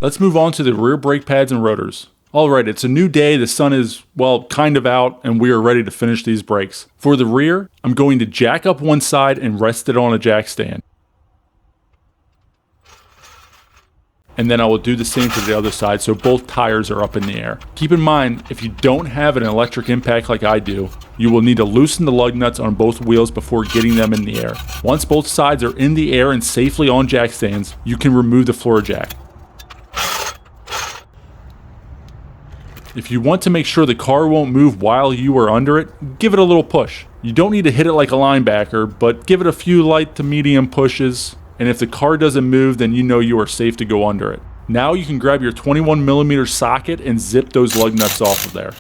Let's move on to the rear brake pads and rotors. Alright, it's a new day, the sun is, well, kind of out, and we are ready to finish these brakes. For the rear, I'm going to jack up one side and rest it on a jack stand. And then I will do the same for the other side so both tires are up in the air. Keep in mind, if you don't have an electric impact like I do, you will need to loosen the lug nuts on both wheels before getting them in the air. Once both sides are in the air and safely on jack stands, you can remove the floor jack. If you want to make sure the car won't move while you are under it, give it a little push. You don't need to hit it like a linebacker, but give it a few light to medium pushes, and if the car doesn't move, then you know you are safe to go under it. Now you can grab your 21mm socket and zip those lug nuts off of there.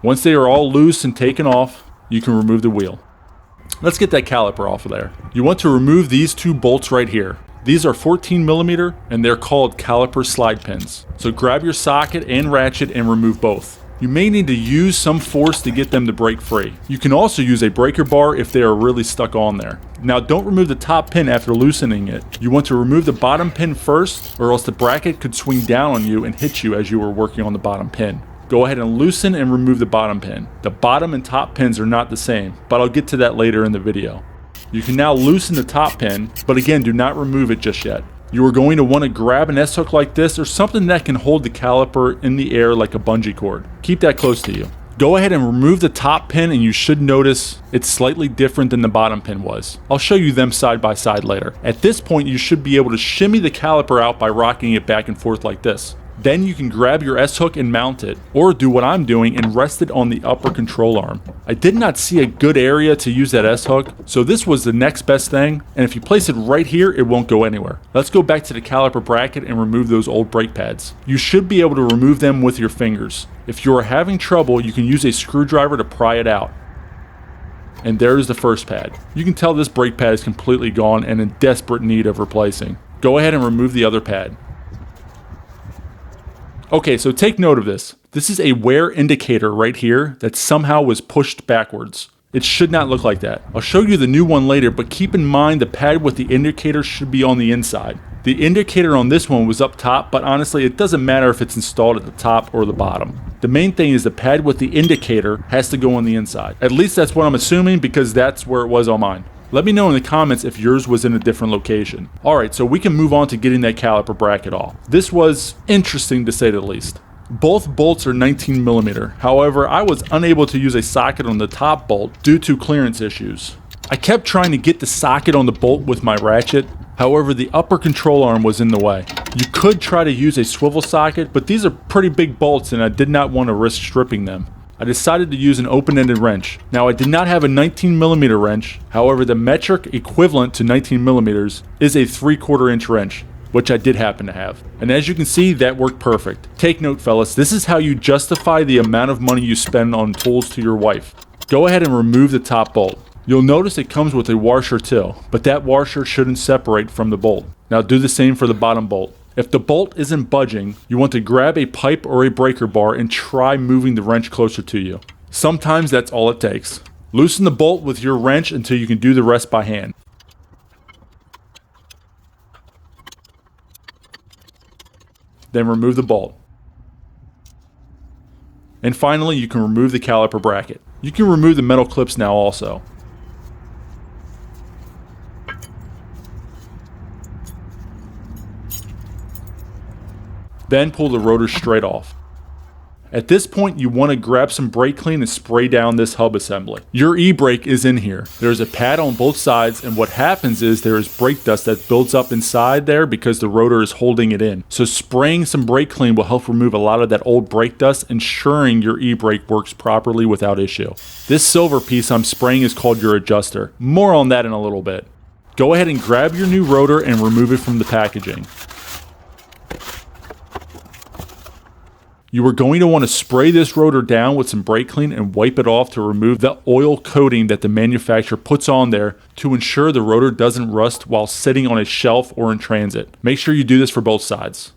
Once they are all loose and taken off, you can remove the wheel. Let's get that caliper off of there. You want to remove these two bolts right here. These are 14mm and they're called caliper slide pins. So grab your socket and ratchet and remove both. You may need to use some force to get them to break free. You can also use a breaker bar if they are really stuck on there. Now don't remove the top pin after loosening it. You want to remove the bottom pin first, or else the bracket could swing down on you and hit you as you were working on the bottom pin. Go ahead and loosen and remove the bottom pin. The bottom and top pins are not the same, but I'll get to that later in the video. You can now loosen the top pin, but again, do not remove it just yet. You are going to want to grab an S-hook like this or something that can hold the caliper in the air like a bungee cord. Keep that close to you. Go ahead and remove the top pin and you should notice it's slightly different than the bottom pin was. I'll show you them side by side later. At this point, you should be able to shimmy the caliper out by rocking it back and forth like this. Then you can grab your S-hook and mount it, or do what I'm doing and rest it on the upper control arm. I did not see a good area to use that S-hook, so this was the next best thing, and if you place it right here, it won't go anywhere. Let's go back to the caliper bracket and remove those old brake pads. You should be able to remove them with your fingers. If you are having trouble, you can use a screwdriver to pry it out. And there's the first pad. You can tell this brake pad is completely gone and in desperate need of replacing. Go ahead and remove the other pad. Okay, so take note of this. This is a wear indicator right here that somehow was pushed backwards. It should not look like that. I'll show you the new one later, but keep in mind the pad with the indicator should be on the inside. The indicator on this one was up top, but honestly it doesn't matter if it's installed at the top or the bottom. The main thing is the pad with the indicator has to go on the inside. At least that's what I'm assuming because that's where it was on mine. Let me know in the comments if yours was in a different location. Alright, so we can move on to getting that caliper bracket off. This was interesting to say the least. Both bolts are 19mm. However, I was unable to use a socket on the top bolt due to clearance issues. I kept trying to get the socket on the bolt with my ratchet. However, the upper control arm was in the way. You could try to use a swivel socket, but these are pretty big bolts and I did not want to risk stripping them. I decided to use an open-ended wrench. Now I did not have a 19mm wrench, however the metric equivalent to 19mm is a 3/4 inch wrench, which I did happen to have. And as you can see, that worked perfect. Take note fellas, this is how you justify the amount of money you spend on tools to your wife. Go ahead and remove the top bolt. You'll notice it comes with a washer too, but that washer shouldn't separate from the bolt. Now do the same for the bottom bolt. If the bolt isn't budging, you want to grab a pipe or a breaker bar and try moving the wrench closer to you. Sometimes that's all it takes. Loosen the bolt with your wrench until you can do the rest by hand. Then remove the bolt. And finally, you can remove the caliper bracket. You can remove the metal clips now also. Then pull the rotor straight off. At this point, you want to grab some brake clean and spray down this hub assembly. Your e-brake is in here. There's a pad on both sides, and what happens is there is brake dust that builds up inside there because the rotor is holding it in. So spraying some brake clean will help remove a lot of that old brake dust, ensuring your e-brake works properly without issue. This silver piece I'm spraying is called your adjuster. More on that in a little bit. Go ahead and grab your new rotor and remove it from the packaging. You are going to want to spray this rotor down with some brake clean and wipe it off to remove the oil coating that the manufacturer puts on there to ensure the rotor doesn't rust while sitting on a shelf or in transit. Make sure you do this for both sides.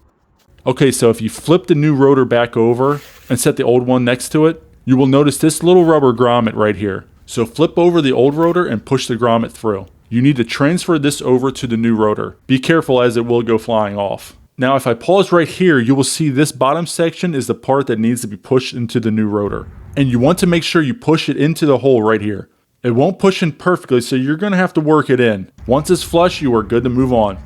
Okay, so if you flip the new rotor back over and set the old one next to it, you will notice this little rubber grommet right here. So flip over the old rotor and push the grommet through. You need to transfer this over to the new rotor. Be careful as it will go flying off. Now if I pause right here, you will see this bottom section is the part that needs to be pushed into the new rotor. And you want to make sure you push it into the hole right here. It won't push in perfectly, so you're going to have to work it in. Once it's flush, you are good to move on.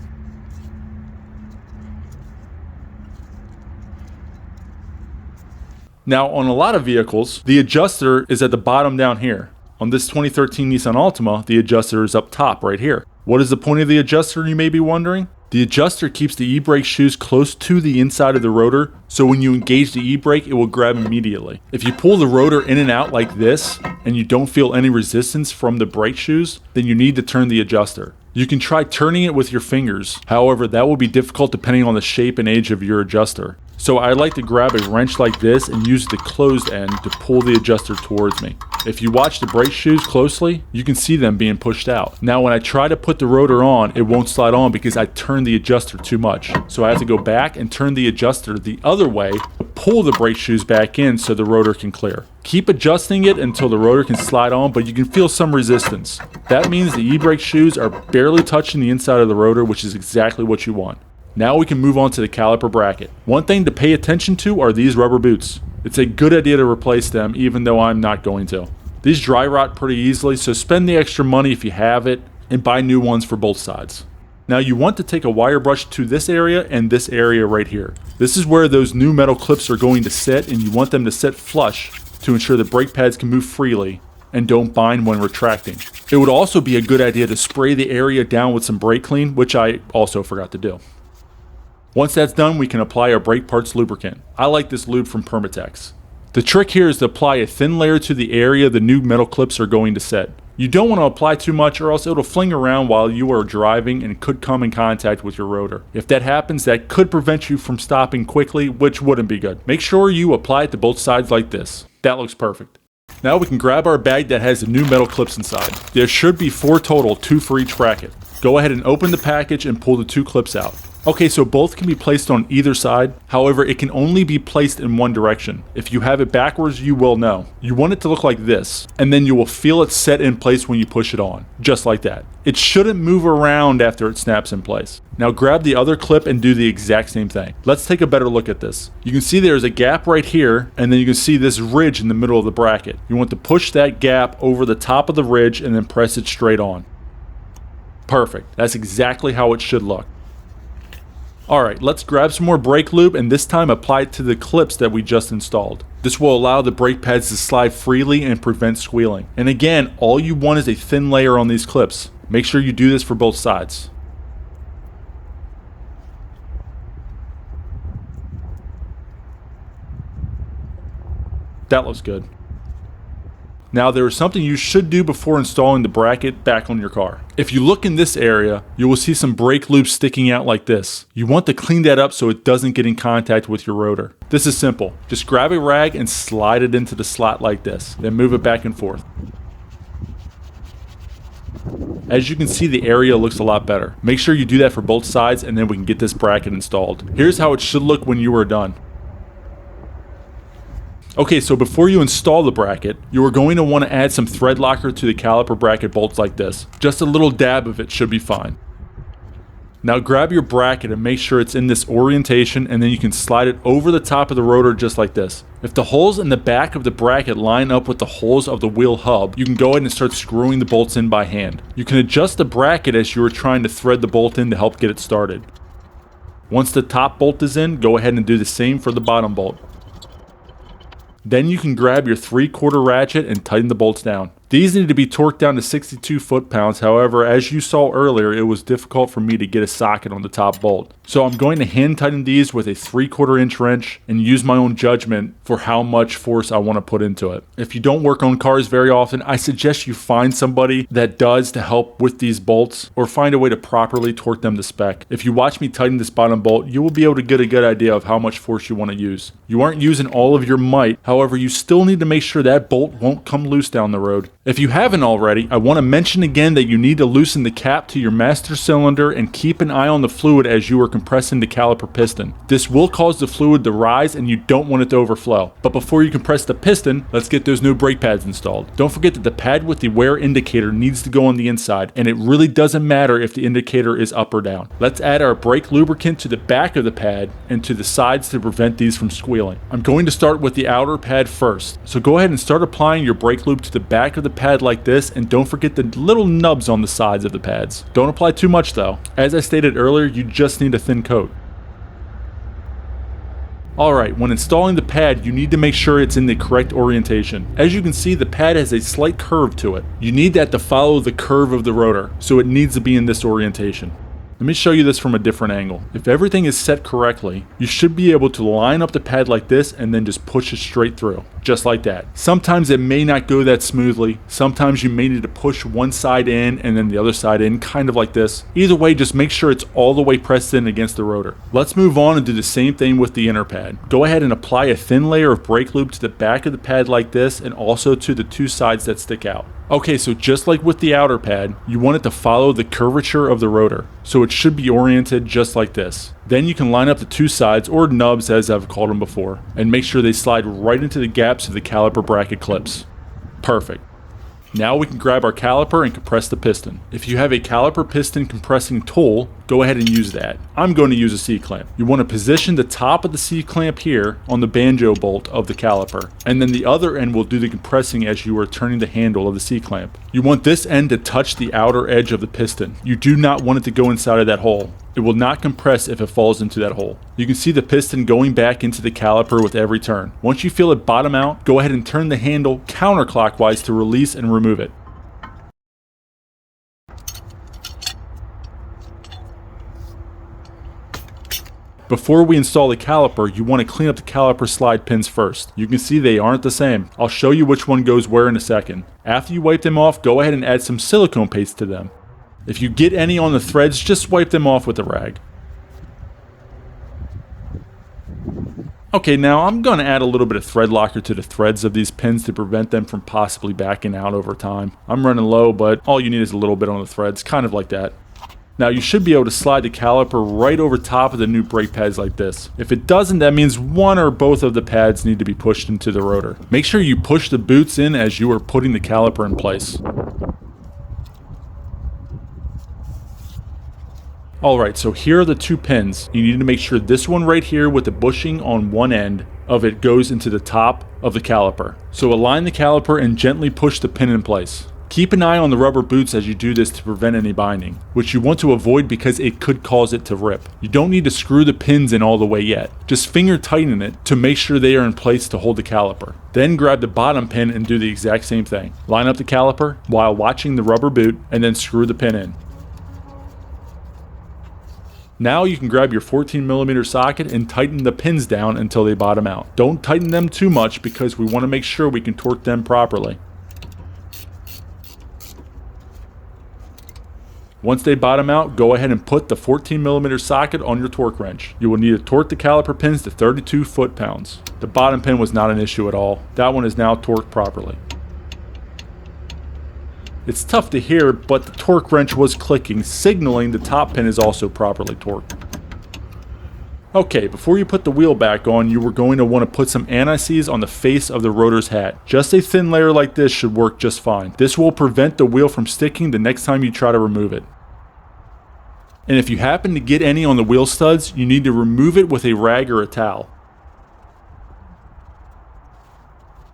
Now on a lot of vehicles, the adjuster is at the bottom down here. On this 2013 Nissan Altima, the adjuster is up top right here. What is the point of the adjuster, you may be wondering? The adjuster keeps the e-brake shoes close to the inside of the rotor, so when you engage the e-brake, it will grab immediately. If you pull the rotor in and out like this, and you don't feel any resistance from the brake shoes, then you need to turn the adjuster. You can try turning it with your fingers, however that will be difficult depending on the shape and age of your adjuster. So I like to grab a wrench like this and use the closed end to pull the adjuster towards me. If you watch the brake shoes closely, you can see them being pushed out. Now when I try to put the rotor on, it won't slide on because I turned the adjuster too much. So I have to go back and turn the adjuster the other way to pull the brake shoes back in so the rotor can clear. Keep adjusting it until the rotor can slide on, but you can feel some resistance. That means the e-brake shoes are barely touching the inside of the rotor, which is exactly what you want. Now we can move on to the caliper bracket. One thing to pay attention to are these rubber boots. It's a good idea to replace them, even though I'm not going to. These dry rot pretty easily, so spend the extra money if you have it and buy new ones for both sides. Now you want to take a wire brush to this area and this area right here. This is where those new metal clips are going to sit, and you want them to sit flush to ensure the brake pads can move freely and don't bind when retracting. It would also be a good idea to spray the area down with some brake clean, which I also forgot to do. Once that's done, we can apply our brake parts lubricant. I like this lube from Permatex. The trick here is to apply a thin layer to the area the new metal clips are going to set. You don't want to apply too much or else it'll fling around while you are driving and could come in contact with your rotor. If that happens, that could prevent you from stopping quickly, which wouldn't be good. Make sure you apply it to both sides like this. That looks perfect. Now we can grab our bag that has the new metal clips inside. There should be 4 total, 2 for each bracket. Go ahead and open the package and pull the 2 clips out. Okay, so both can be placed on either side. However, it can only be placed in one direction. If you have it backwards, you will know. You want it to look like this, and then you will feel it set in place when you push it on, just like that. It shouldn't move around after it snaps in place. Now grab the other clip and do the exact same thing. Let's take a better look at this. You can see there's a gap right here, and then you can see this ridge in the middle of the bracket. You want to push that gap over the top of the ridge and then press it straight on. Perfect. That's exactly how it should look. Alright, let's grab some more brake lube and this time apply it to the clips that we just installed. This will allow the brake pads to slide freely and prevent squealing. And again, all you want is a thin layer on these clips. Make sure you do this for both sides. That looks good. Now there is something you should do before installing the bracket back on your car. If you look in this area, you will see some brake lube sticking out like this. You want to clean that up so it doesn't get in contact with your rotor. This is simple. Just grab a rag and slide it into the slot like this, then move it back and forth. As you can see, the area looks a lot better. Make sure you do that for both sides and then we can get this bracket installed. Here's how it should look when you are done. Okay, so before you install the bracket, you are going to want to add some thread locker to the caliper bracket bolts like this. Just a little dab of it should be fine. Now grab your bracket and make sure it's in this orientation, and then you can slide it over the top of the rotor just like this. If the holes in the back of the bracket line up with the holes of the wheel hub, you can go ahead and start screwing the bolts in by hand. You can adjust the bracket as you are trying to thread the bolt in to help get it started. Once the top bolt is in, go ahead and do the same for the bottom bolt. Then you can grab your 3/4 ratchet and tighten the bolts down. These need to be torqued down to 62 foot-pounds. However, as you saw earlier, it was difficult for me to get a socket on the top bolt. So I'm going to hand tighten these with a 3/4 inch wrench and use my own judgment for how much force I want to put into it. If you don't work on cars very often, I suggest you find somebody that does to help with these bolts, or find a way to properly torque them to spec. If you watch me tighten this bottom bolt, you will be able to get a good idea of how much force you want to use. You aren't using all of your might, however, you still need to make sure that bolt won't come loose down the road. If you haven't already, I want to mention again that you need to loosen the cap to your master cylinder and keep an eye on the fluid as you are compressing the caliper piston. This will cause the fluid to rise and you don't want it to overflow. But before you compress the piston, let's get those new brake pads installed. Don't forget that the pad with the wear indicator needs to go on the inside, and it really doesn't matter if the indicator is up or down. Let's add our brake lubricant to the back of the pad and to the sides to prevent these from squealing. I'm going to start with the outer pad first. So go ahead and start applying your brake lube to the back of the pad like this, and don't forget the little nubs on the sides of the pads. Don't apply too much though. As I stated earlier, you just need a thin coat. Alright, when installing the pad, you need to make sure it's in the correct orientation. As you can see, the pad has a slight curve to it. You need that to follow the curve of the rotor, so it needs to be in this orientation. Let me show you this from a different angle. If everything is set correctly, you should be able to line up the pad like this and then just push it straight through, just like that. Sometimes it may not go that smoothly. Sometimes you may need to push one side in and then the other side in, kind of like this. Either way, just make sure it's all the way pressed in against the rotor. Let's move on and do the same thing with the inner pad. Go ahead and apply a thin layer of brake lube to the back of the pad like this, and also to the two sides that stick out. Okay, so just like with the outer pad, you want it to follow the curvature of the rotor, so it should be oriented just like this. Then you can line up the two sides, or nubs as I've called them before, and make sure they slide right into the gaps of the caliper bracket clips. Perfect. Now we can grab our caliper and compress the piston. If you have a caliper piston compressing tool, go ahead and use that. I'm going to use a C-clamp. You want to position the top of the C-clamp here on the banjo bolt of the caliper, and then the other end will do the compressing as you are turning the handle of the C-clamp. You want this end to touch the outer edge of the piston. You do not want it to go inside of that hole. It will not compress if it falls into that hole. You can see the piston going back into the caliper with every turn. Once you feel it bottom out, go ahead and turn the handle counterclockwise to release and remove it. Before we install the caliper, you want to clean up the caliper slide pins first. You can see they aren't the same. I'll show you which one goes where in a second. After you wipe them off, go ahead and add some silicone paste to them. If you get any on the threads, just wipe them off with a rag. Okay, now I'm going to add a little bit of thread locker to the threads of these pins to prevent them from possibly backing out over time. I'm running low, but all you need is a little bit on the threads, kind of like that. Now you should be able to slide the caliper right over top of the new brake pads like this. If it doesn't, that means one or both of the pads need to be pushed into the rotor. Make sure you push the boots in as you are putting the caliper in place. Alright, so here are the two pins. You need to make sure this one right here with the bushing on one end of it goes into the top of the caliper. So align the caliper and gently push the pin in place. Keep an eye on the rubber boots as you do this to prevent any binding, which you want to avoid because it could cause it to rip. You don't need to screw the pins in all the way yet. Just finger tighten it to make sure they are in place to hold the caliper. Then grab the bottom pin and do the exact same thing. Line up the caliper while watching the rubber boot and then screw the pin in. Now you can grab your 14mm socket and tighten the pins down until they bottom out. Don't tighten them too much because we want to make sure we can torque them properly. Once they bottom out, go ahead and put the 14mm socket on your torque wrench. You will need to torque the caliper pins to 32 foot-pounds. The bottom pin was not an issue at all. That one is now torqued properly. It's tough to hear, but the torque wrench was clicking, signaling the top pin is also properly torqued. Okay, before you put the wheel back on, you were going to want to put some anti-seize on the face of the rotor's hat. Just a thin layer like this should work just fine. This will prevent the wheel from sticking the next time you try to remove it. And if you happen to get any on the wheel studs, you need to remove it with a rag or a towel.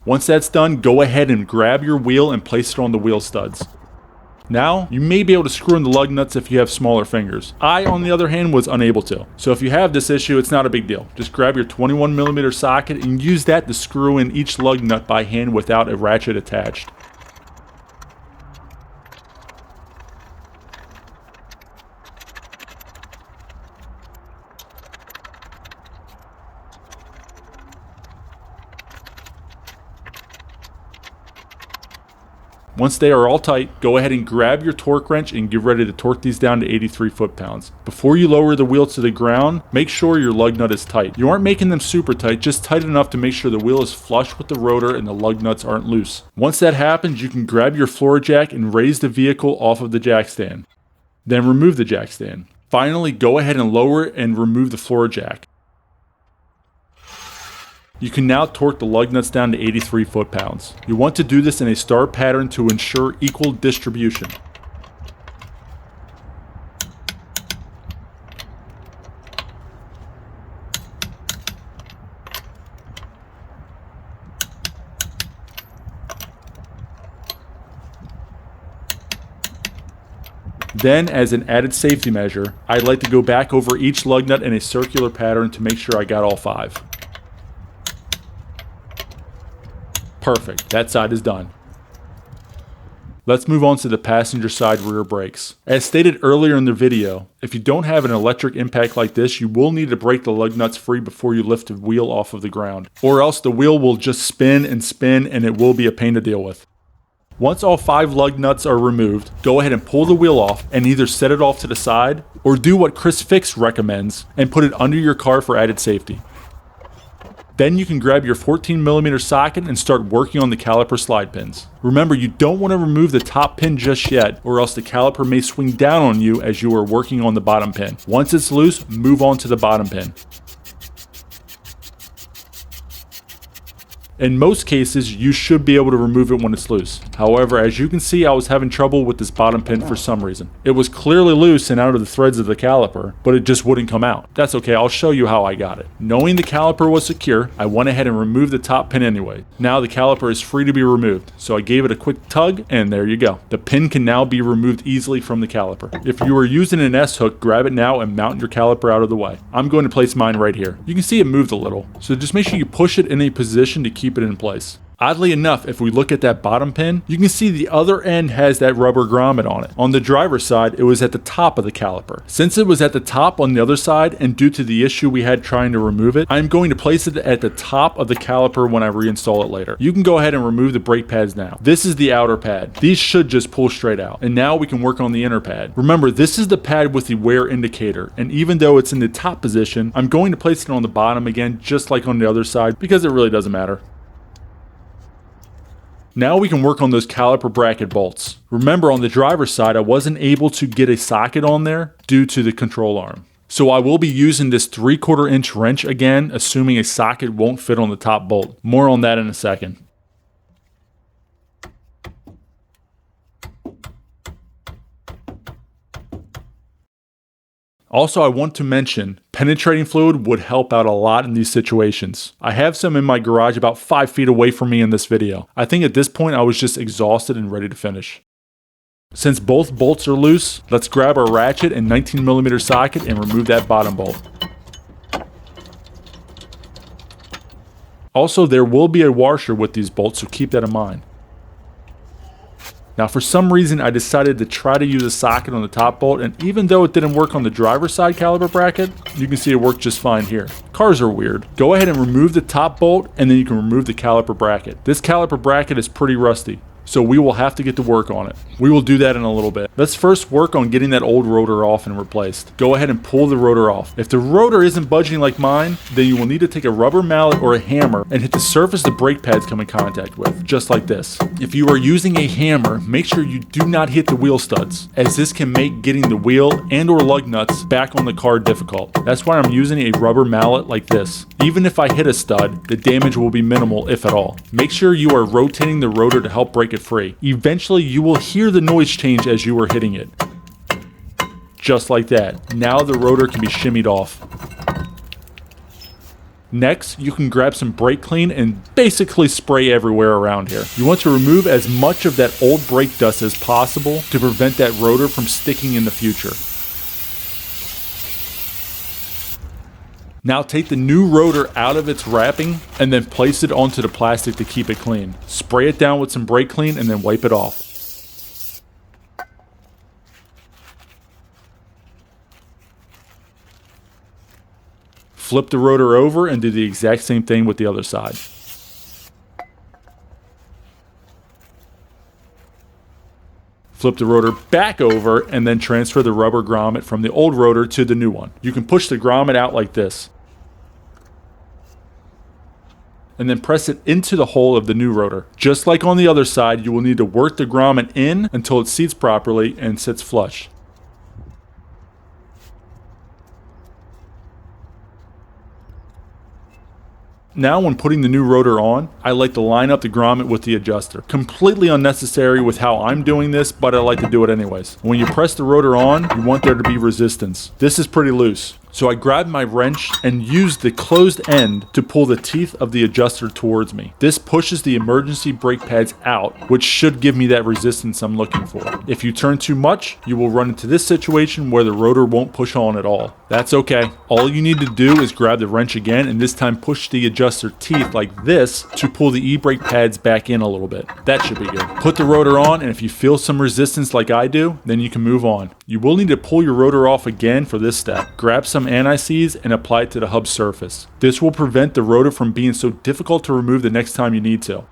Once that's done, go ahead and grab your wheel and place it on the wheel studs. Now, you may be able to screw in the lug nuts if you have smaller fingers. I, on the other hand, was unable to. So if you have this issue, it's not a big deal. Just grab your 21mm socket and use that to screw in each lug nut by hand without a ratchet attached. Once they are all tight, go ahead and grab your torque wrench and get ready to torque these down to 83 foot-pounds. Before you lower the wheel to the ground, make sure your lug nut is tight. You aren't making them super tight, just tight enough to make sure the wheel is flush with the rotor and the lug nuts aren't loose. Once that happens, you can grab your floor jack and raise the vehicle off of the jack stand. Then remove the jack stand. Finally, go ahead and lower it and remove the floor jack. You can now torque the lug nuts down to 83 foot-pounds. You want to do this in a star pattern to ensure equal distribution. Then, as an added safety measure, I'd like to go back over each lug nut in a circular pattern to make sure I got all 5. Perfect, that side is done. Let's move on to the passenger side rear brakes. As stated earlier in the video, if you don't have an electric impact like this, you will need to break the lug nuts free before you lift the wheel off of the ground, or else the wheel will just spin and it will be a pain to deal with. Once all 5 lug nuts are removed, go ahead and pull the wheel off and either set it off to the side or do what Chris Fix recommends and put it under your car for added safety. Then you can grab your 14mm socket and start working on the caliper slide pins. Remember, you don't want to remove the top pin just yet, or else the caliper may swing down on you as you are working on the bottom pin. Once it's loose, move on to the bottom pin. In most cases, you should be able to remove it when it's loose. However, as you can see, I was having trouble with this bottom pin for some reason. It was clearly loose and out of the threads of the caliper, but it just wouldn't come out. That's okay, I'll show you how I got it. Knowing the caliper was secure, I went ahead and removed the top pin anyway. Now the caliper is free to be removed, so I gave it a quick tug, and there you go. The pin can now be removed easily from the caliper. If you are using an S-hook, grab it now and mount your caliper out of the way. I'm going to place mine right here. You can see it moved a little, so just make sure you push it in a position to keep it in place. Oddly enough, if we look at that bottom pin, you can see the other end has that rubber grommet on it. On the driver's side, it was at the top of the caliper. Since it was at the top on the other side, and due to the issue we had trying to remove it, I'm going to place it at the top of the caliper when I reinstall it later. You can go ahead and remove the brake pads now. This is the outer pad. These should just pull straight out. And now we can work on the inner pad. Remember, this is the pad with the wear indicator, and even though it's in the top position, I'm going to place it on the bottom again, just like on the other side, because it really doesn't matter. Now we can work on those caliper bracket bolts. Remember, on the driver's side, I wasn't able to get a socket on there due to the control arm. So I will be using this 3/4 inch wrench again, assuming a socket won't fit on the top bolt. More on that in a second. Also, I want to mention, penetrating fluid would help out a lot in these situations. I have some in my garage about 5 feet away from me in this video. I think at this point I was just exhausted and ready to finish. Since both bolts are loose, let's grab our ratchet and 19mm socket and remove that bottom bolt. Also, there will be a washer with these bolts, so keep that in mind. Now, for some reason, I decided to try to use a socket on the top bolt, and even though it didn't work on the driver's side caliper bracket, you can see it worked just fine here. Cars are weird. Go ahead and remove the top bolt, and then you can remove the caliper bracket. This caliper bracket is pretty rusty, so we will have to get to work on it. We will do that in a little bit. Let's first work on getting that old rotor off and replaced. Go ahead and pull the rotor off. If the rotor isn't budging like mine, then you will need to take a rubber mallet or a hammer and hit the surface the brake pads come in contact with, just like this. If you are using a hammer, make sure you do not hit the wheel studs, as this can make getting the wheel and or lug nuts back on the car difficult. That's why I'm using a rubber mallet like this. Even if I hit a stud, the damage will be minimal, if at all. Make sure you are rotating the rotor to help break it free. Eventually, you will hear the noise change as you are hitting it. Just like that. Now the rotor can be shimmied off. Next, you can grab some brake clean and basically spray everywhere around here. You want to remove as much of that old brake dust as possible to prevent that rotor from sticking in the future. Now take the new rotor out of its wrapping and then place it onto the plastic to keep it clean. Spray it down with some brake clean and then wipe it off. Flip the rotor over and do the exact same thing with the other side. Flip the rotor back over and then transfer the rubber grommet from the old rotor to the new one. You can push the grommet out like this, and then press it into the hole of the new rotor. Just like on the other side, you will need to work the grommet in until it seats properly and sits flush. Now when putting the new rotor on, I like to line up the grommet with the adjuster. Completely unnecessary with how I'm doing this, but I like to do it anyways. When you press the rotor on, you want there to be resistance. This is pretty loose. So I grabbed my wrench and used the closed end to pull the teeth of the adjuster towards me. This pushes the emergency brake pads out, which should give me that resistance I'm looking for. If you turn too much, you will run into this situation where the rotor won't push on at all. That's okay. All you need to do is grab the wrench again and this time push the adjuster teeth like this to pull the e-brake pads back in a little bit. That should be good. Put the rotor on, and if you feel some resistance like I do, then you can move on. You will need to pull your rotor off again for this step. Grab some anti-seize and apply it to the hub surface. This will prevent the rotor from being so difficult to remove the next time you need to.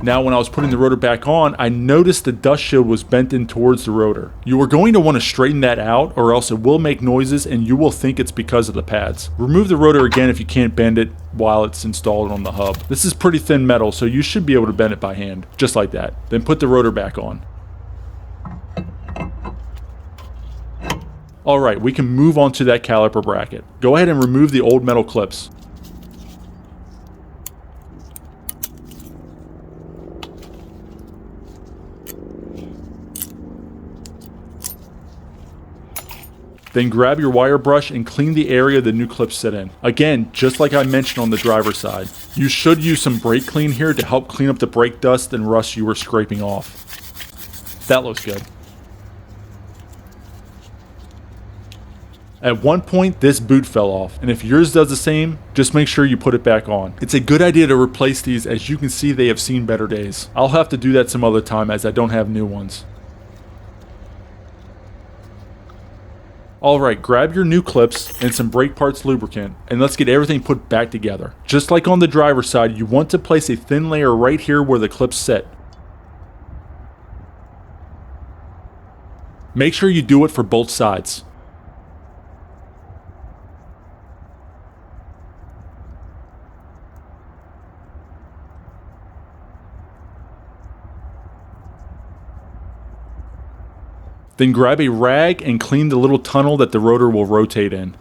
Now when I was putting the rotor back on, I noticed the dust shield was bent in towards the rotor. You are going to want to straighten that out or else it will make noises and you will think it's because of the pads. Remove the rotor again if you can't bend it while it's installed on the hub. This is pretty thin metal, so you should be able to bend it by hand, just like that. Then put the rotor back on. Alright, we can move on to that caliper bracket. Go ahead and remove the old metal clips. Then grab your wire brush and clean the area the new clips sit in. Again, just like I mentioned on the driver's side. You should use some brake clean here to help clean up the brake dust and rust you were scraping off. That looks good. At one point, this boot fell off, and if yours does the same, just make sure you put it back on. It's a good idea to replace these, as you can see they have seen better days. I'll have to do that some other time as I don't have new ones. Alright, grab your new clips and some brake parts lubricant, and let's get everything put back together. Just like on the driver's side, you want to place a thin layer right here where the clips sit. Make sure you do it for both sides. Then grab a rag and clean the little tunnel that the rotor will rotate in.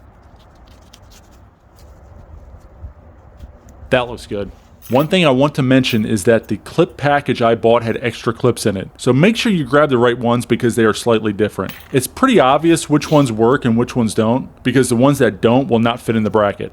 That looks good. One thing I want to mention is that the clip package I bought had extra clips in it, so make sure you grab the right ones because they are slightly different. It's pretty obvious which ones work and which ones don't, because the ones that don't will not fit in the bracket.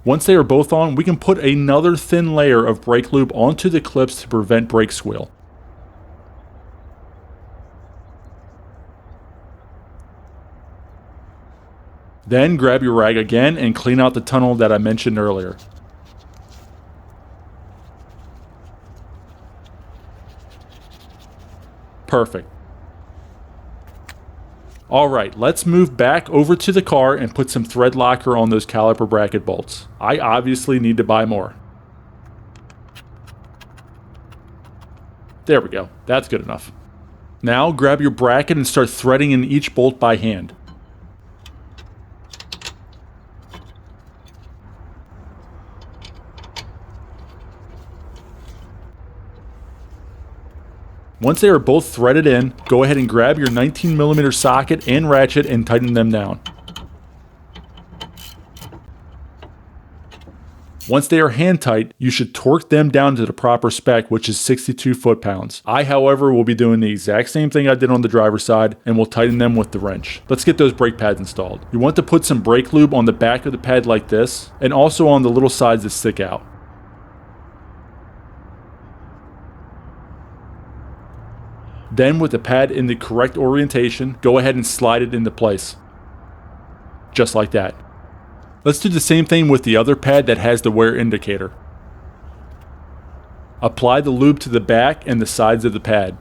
Once they are both on, we can put another thin layer of brake lube onto the clips to prevent brake squeal. Then grab your rag again and clean out the tunnel that I mentioned earlier. Perfect. Alright, let's move back over to the car and put some thread locker on those caliper bracket bolts. I obviously need to buy more. There we go, that's good enough. Now grab your bracket and start threading in each bolt by hand. Once they are both threaded in, go ahead and grab your 19mm socket and ratchet and tighten them down. Once they are hand tight, you should torque them down to the proper spec, which is 62 foot-pounds. I, however, will be doing the exact same thing I did on the driver's side and will tighten them with the wrench. Let's get those brake pads installed. You want to put some brake lube on the back of the pad like this, and also on the little sides that stick out. Then with the pad in the correct orientation, go ahead and slide it into place. Just like that. Let's do the same thing with the other pad that has the wear indicator. Apply the lube to the back and the sides of the pad.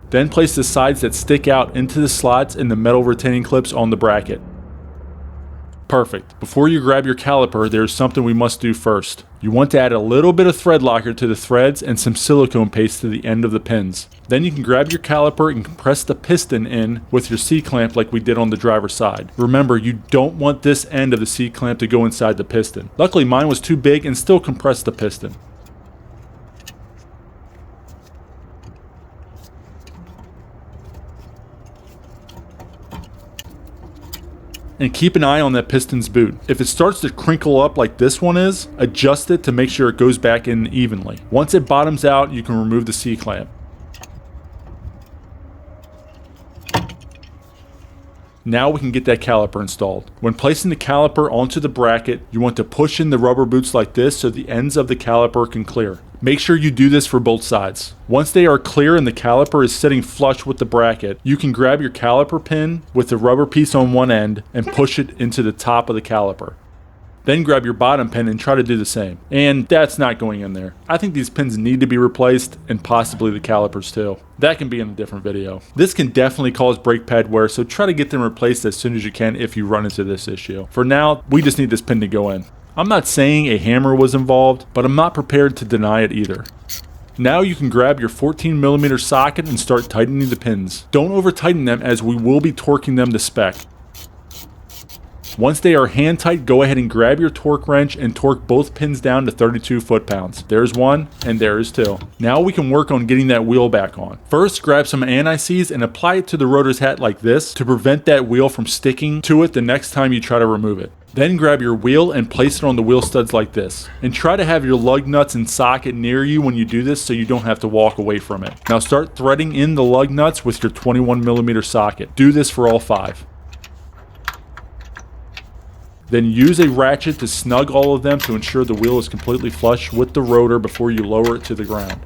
Then place the sides that stick out into the slots and the metal retaining clips on the bracket. Perfect. Before you grab your caliper, there's something we must do first. You want to add a little bit of thread locker to the threads and some silicone paste to the end of the pins. Then you can grab your caliper and compress the piston in with your C-clamp like we did on the driver's side. Remember, you don't want this end of the C-clamp to go inside the piston. Luckily mine was too big and still compressed the piston. And keep an eye on that piston's boot. If it starts to crinkle up like this one is, adjust it to make sure it goes back in evenly. Once it bottoms out, you can remove the C-clamp. Now we can get that caliper installed. When placing the caliper onto the bracket, you want to push in the rubber boots like this so the ends of the caliper can clear. Make sure you do this for both sides. Once they are clear and the caliper is sitting flush with the bracket, you can grab your caliper pin with the rubber piece on one end and push it into the top of the caliper. Then grab your bottom pin and try to do the same. And that's not going in there. I think these pins need to be replaced, and possibly the calipers too. That can be in a different video. This can definitely cause brake pad wear, so try to get them replaced as soon as you can if you run into this issue. For now, we just need this pin to go in. I'm not saying a hammer was involved, but I'm not prepared to deny it either. Now you can grab your 14mm socket and start tightening the pins. Don't over tighten them as we will be torquing them to spec. Once they are hand tight, go ahead and grab your torque wrench and torque both pins down to 32 foot-pounds. There's one and there is two. Now we can work on getting that wheel back on. First, grab some anti-seize and apply it to the rotor's hat like this to prevent that wheel from sticking to it the next time you try to remove it. Then grab your wheel and place it on the wheel studs like this. And try to have your lug nuts and socket near you when you do this so you don't have to walk away from it. Now start threading in the lug nuts with your 21mm socket. Do this for all 5. Then use a ratchet to snug all of them to ensure the wheel is completely flush with the rotor before you lower it to the ground.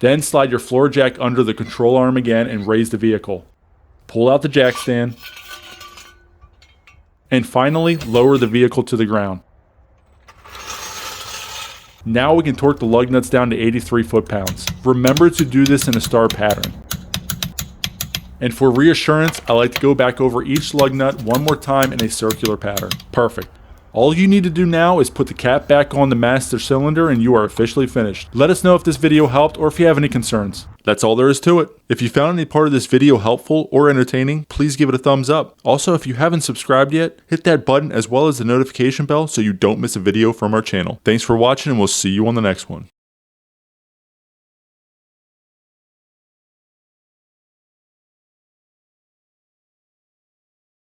Then slide your floor jack under the control arm again and raise the vehicle. Pull out the jack stand. And finally, lower the vehicle to the ground. Now we can torque the lug nuts down to 83 foot-pounds. Remember to do this in a star pattern. And for reassurance, I like to go back over each lug nut one more time in a circular pattern. Perfect. All you need to do now is put the cap back on the master cylinder and you are officially finished. Let us know if this video helped or if you have any concerns. That's all there is to it. If you found any part of this video helpful or entertaining, please give it a thumbs up. Also, if you haven't subscribed yet, hit that button as well as the notification bell so you don't miss a video from our channel. Thanks for watching and we'll see you on the next one.